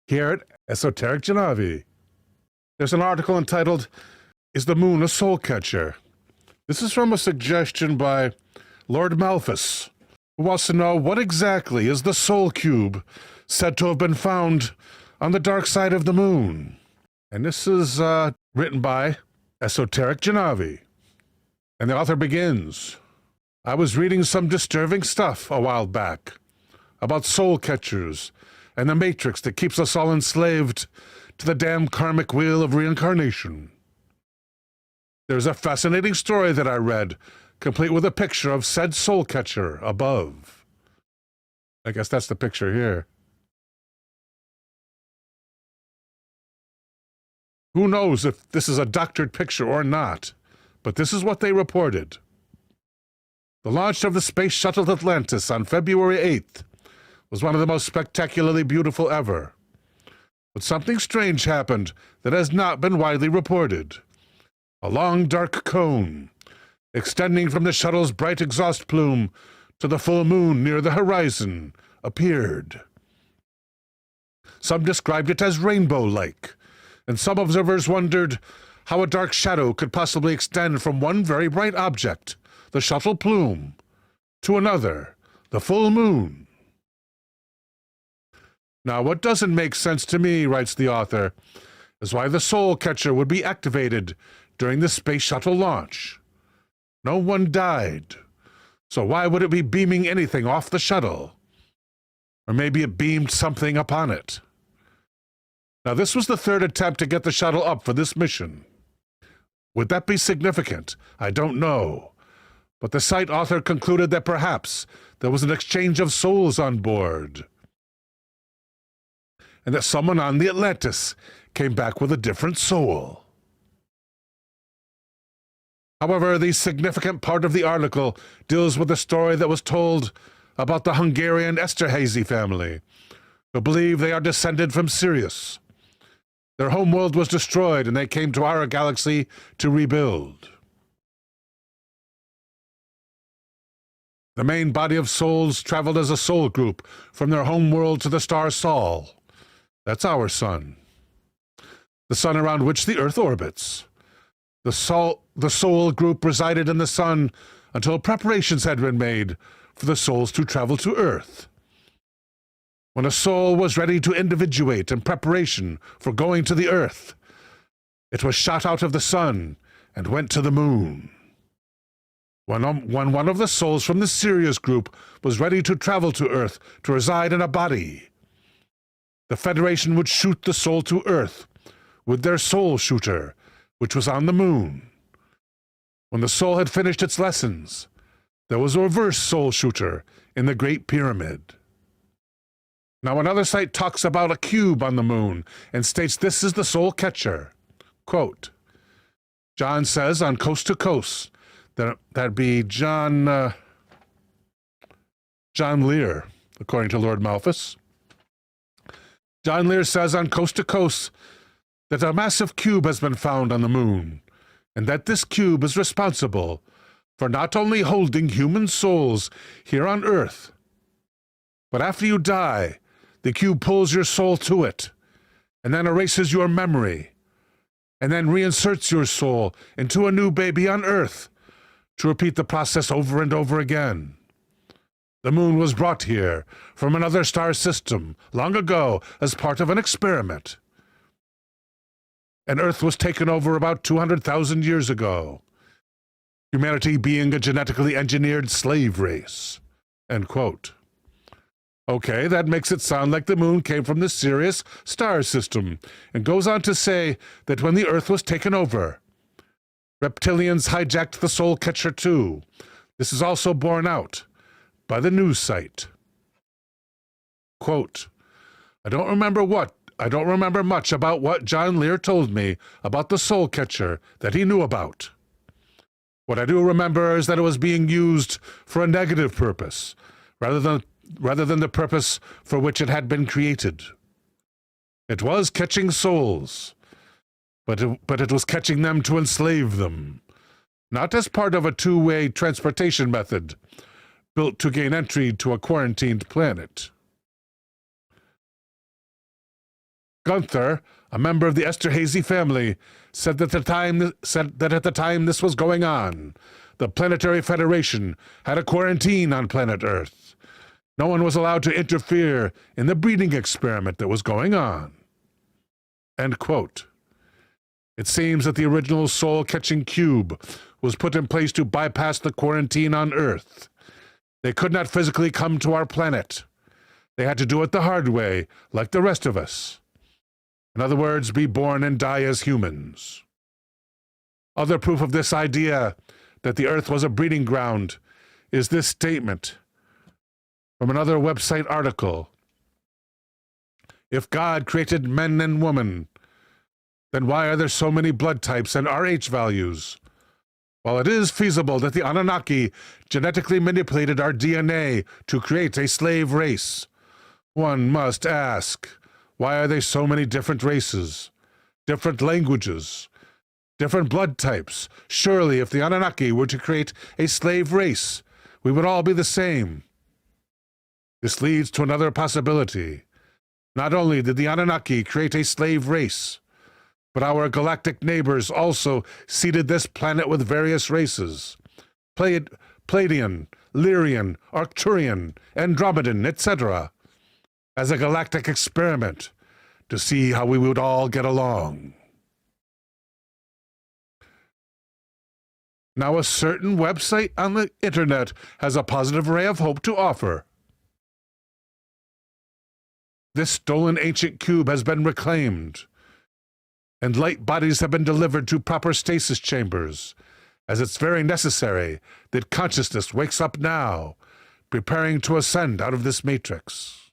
here at Esoteric Janavi. There's an article entitled, "Is the Moon a Soul Catcher?" This is from a suggestion by Lord Malphas, who wants to know what exactly is the Soul Cube said to have been found on the dark side of the moon. And this is written by Esoteric Janavi. And the author begins, "I was reading some disturbing stuff a while back about soul catchers and the matrix that keeps us all enslaved to the damn karmic wheel of reincarnation. There's a fascinating story that I read, complete with a picture of said soul catcher above." I guess that's the picture here. Who knows if this is a doctored picture or not, but this is what they reported. The launch of the Space Shuttle Atlantis on February 8th was one of the most spectacularly beautiful ever. But something strange happened that has not been widely reported. A long dark cone, extending from the shuttle's bright exhaust plume to the full moon near the horizon, appeared. Some described it as rainbow-like, and some observers wondered how a dark shadow could possibly extend from one very bright object, the shuttle plume, to another, the full moon. Now, what doesn't make sense to me, writes the author, is why the soul catcher would be activated during the space shuttle launch. No one died, so why would it be beaming anything off the shuttle? Or maybe it beamed something upon it. Now, this was the third attempt to get the shuttle up for this mission. Would that be significant? I don't know. But the site author concluded that perhaps there was an exchange of souls on board, and that someone on the Atlantis came back with a different soul. However, the significant part of the article deals with the story that was told about the Hungarian Esterházy family, who believe they are descended from Sirius. Their homeworld was destroyed, and they came to our galaxy to rebuild. The main body of souls traveled as a soul group from their homeworld to the star Sol. That's our sun. The sun around which the Earth orbits. The soul group resided in the sun until preparations had been made for the souls to travel to Earth. When a soul was ready to individuate in preparation for going to the Earth, it was shot out of the sun and went to the moon. When one of the souls from the Sirius group was ready to travel to Earth to reside in a body, the Federation would shoot the soul to Earth with their soul shooter, which was on the moon. When the soul had finished its lessons, there was a reverse soul shooter in the Great Pyramid. Now, another site talks about a cube on the moon and states this is the soul catcher. Quote, John says on Coast to Coast, that'd be John Lair, according to Lord Malphas. John Lair says on Coast to Coast that a massive cube has been found on the moon, and that this cube is responsible for not only holding human souls here on Earth, but after you die, the cube pulls your soul to it, and then erases your memory, and then reinserts your soul into a new baby on Earth, to repeat the process over and over again. The moon was brought here from another star system long ago as part of an experiment. And Earth was taken over about 200,000 years ago, humanity being a genetically engineered slave race. End quote. Okay, that makes it sound like the moon came from the Sirius star system, and goes on to say that when the Earth was taken over, reptilians hijacked the soul catcher too. This is also borne out by the news site. Quote, I don't remember much about what John Lair told me about the soul catcher that he knew about. What I do remember is that it was being used for a negative purpose, rather than the purpose for which it had been created. It was catching souls, but it was catching them to enslave them, not as part of a two-way transportation method built to gain entry to a quarantined planet. Gunther, a member of the Esterhazy family, said that at the time this was going on, the Planetary Federation had a quarantine on planet Earth. No one was allowed to interfere in the breeding experiment that was going on. End quote. It seems that the original soul-catching cube was put in place to bypass the quarantine on Earth. They could not physically come to our planet. They had to do it the hard way, like the rest of us. In other words, be born and die as humans. Other proof of this idea that the Earth was a breeding ground is this statement from another website article. If God created men and women, then why are there so many blood types and RH values? While it is feasible that the Anunnaki genetically manipulated our DNA to create a slave race, one must ask, why are there so many different races, different languages, different blood types? Surely if the Anunnaki were to create a slave race, we would all be the same. This leads to another possibility. Not only did the Anunnaki create a slave race, but our galactic neighbors also seeded this planet with various races, Pleiadian, Lyrian, Arcturian, Andromedan, etc., as a galactic experiment to see how we would all get along. Now a certain website on the internet has a positive ray of hope to offer. This stolen ancient cube has been reclaimed, and light bodies have been delivered to proper stasis chambers, as it's very necessary that consciousness wakes up now, preparing to ascend out of this matrix.